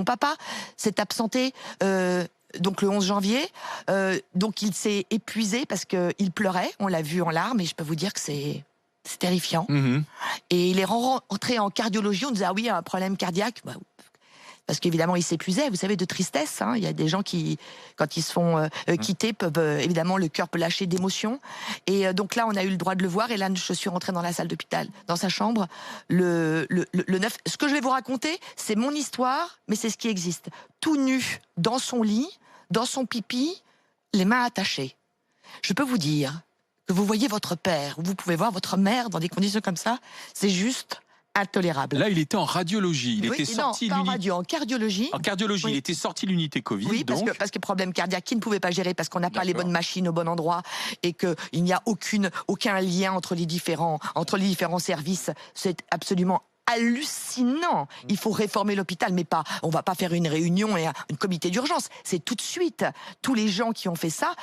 Mon papa s'est absenté donc le 11 janvier, donc il s'est épuisé parce qu'il pleurait, on l'a vu en larmes, et je peux vous dire que c'est terrifiant. Et il est rentré en cardiologie, on disait ah oui, un problème cardiaque. Bah, parce qu'évidemment, il s'épuisait, vous savez, de tristesse. Hein. Il y a des gens qui, quand ils se font quitter, peuvent évidemment, le cœur peut lâcher d'émotion. Et donc là, on a eu le droit de le voir. Et là, je suis rentrée dans la salle d'hôpital, dans sa chambre, le 9. Ce que je vais vous raconter, c'est mon histoire, mais c'est ce qui existe. Tout nu, dans son lit, dans son pipi, les mains attachées. Je peux vous dire que vous voyez votre père, ou vous pouvez voir votre mère dans des conditions comme ça, c'est juste intolérable. Là, il était en radiologie. Il était sorti non, pas en radio, en cardiologie. En cardiologie, oui. Il était sorti de l'unité Covid. Oui, parce donc. que problème cardiaque qu'il ne pouvait pas gérer parce qu'on n'a pas les bonnes machines au bon endroit et qu'il n'y a aucun lien entre les différents services. C'est absolument hallucinant. Il faut réformer l'hôpital, mais pas. On va pas faire une réunion et un comité d'urgence. C'est tout de suite. Tous les gens qui ont fait ça,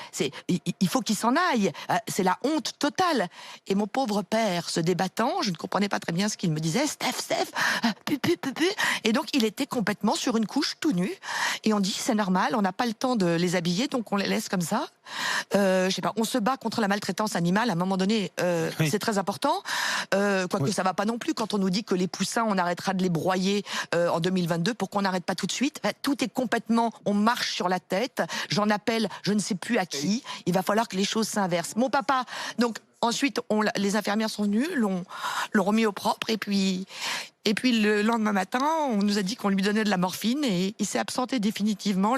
il faut qu'ils s'en aillent. C'est la honte totale. Et mon pauvre père, se débattant, je ne comprenais pas très bien ce qu'il me disait. Steph, pupu. Et donc il était complètement sur une couche tout nu. Et on dit c'est normal, on n'a pas le temps de les habiller, donc on les laisse comme ça. Je sais pas. On se bat contre la maltraitance animale. À un moment donné, c'est très important. Quoique ça va pas non plus quand on nous dit que les poussins, on arrêtera de les broyer en 2022 pour qu'on n'arrête pas tout de suite. Tout est complètement, on marche sur la tête. J'en appelle, je ne sais plus à qui. Il va falloir que les choses s'inversent. Mon papa, donc ensuite, les infirmières sont venues, l'ont remis au propre, et puis le lendemain matin, on nous a dit qu'on lui donnait de la morphine et il s'est absenté définitivement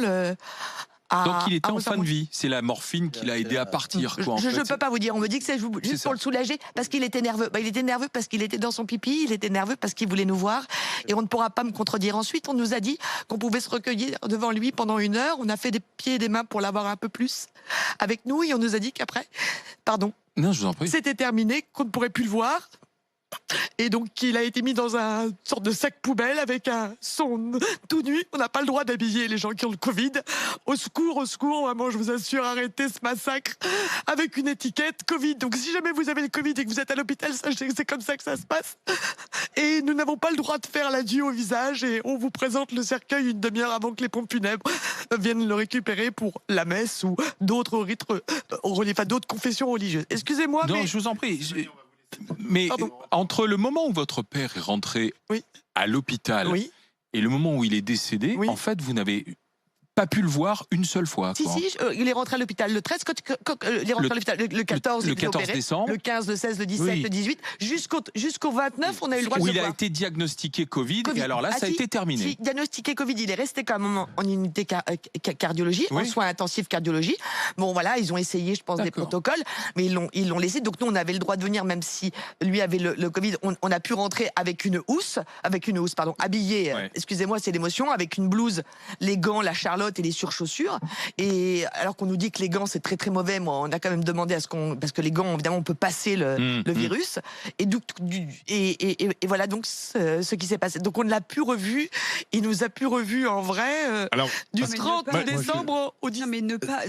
donc il était en fin de vie. C'est la morphine qui l'a aidé à partir. Quoi, je ne peux pas vous dire. On me dit que c'est juste pour le soulager parce qu'il était nerveux. Il était nerveux parce qu'il était dans son pipi. Il était nerveux parce qu'il voulait nous voir. Et on ne pourra pas me contredire. Ensuite, on nous a dit qu'on pouvait se recueillir devant lui pendant 1 heure. On a fait des pieds et des mains pour l'avoir un peu plus avec nous. Et on nous a dit qu'après, non, je vous en prie, c'était terminé, qu'on ne pourrait plus le voir. Et donc il a été mis dans un sorte de sac poubelle avec son tout nu. On n'a pas le droit d'habiller les gens qui ont le Covid. Au secours, vraiment, je vous assure, arrêtez ce massacre avec une étiquette Covid. Donc si jamais vous avez le Covid et que vous êtes à l'hôpital, sachez que c'est comme ça que ça se passe. Et nous n'avons pas le droit de faire l'adieu au visage et on vous présente le cercueil 1 demi-heure avant que les pompes funèbres viennent le récupérer pour la messe ou d'autres rites, d'autres confessions religieuses. Excusez-moi, non, mais... je vous en prie. Mais entre le moment où votre père est rentré à l'hôpital et le moment où il est décédé, en fait, vous n'avez pas pu le voir une seule fois. Si, il est rentré à l'hôpital le 13, il est rentré à l'hôpital le 14, le 14 décembre. Le 15, le 16, le 17, le 18, jusqu'au 29, on a eu le droit de où le il voir. a été diagnostiqué Covid, et alors là, ça a été terminé. Si, diagnostiqué Covid, il est resté quand même en unité cardiologie, en soins intensifs cardiologie. Bon, voilà, ils ont essayé, je pense, des protocoles, mais ils l'ont laissé. Donc nous, on avait le droit de venir, même si lui avait le Covid. On a pu rentrer avec une housse, habillé, excusez-moi, c'est l'émotion, avec une blouse, les gants, la charlotte et les surchaussures. Et alors qu'on nous dit que les gants, c'est très très mauvais, moi, on a quand même demandé parce que les gants, évidemment, on peut passer le virus. Et voilà donc ce qui s'est passé. Donc on l'a pu revu, il nous a pu revu en vrai du 30 décembre au 10. Non, mais ne pas...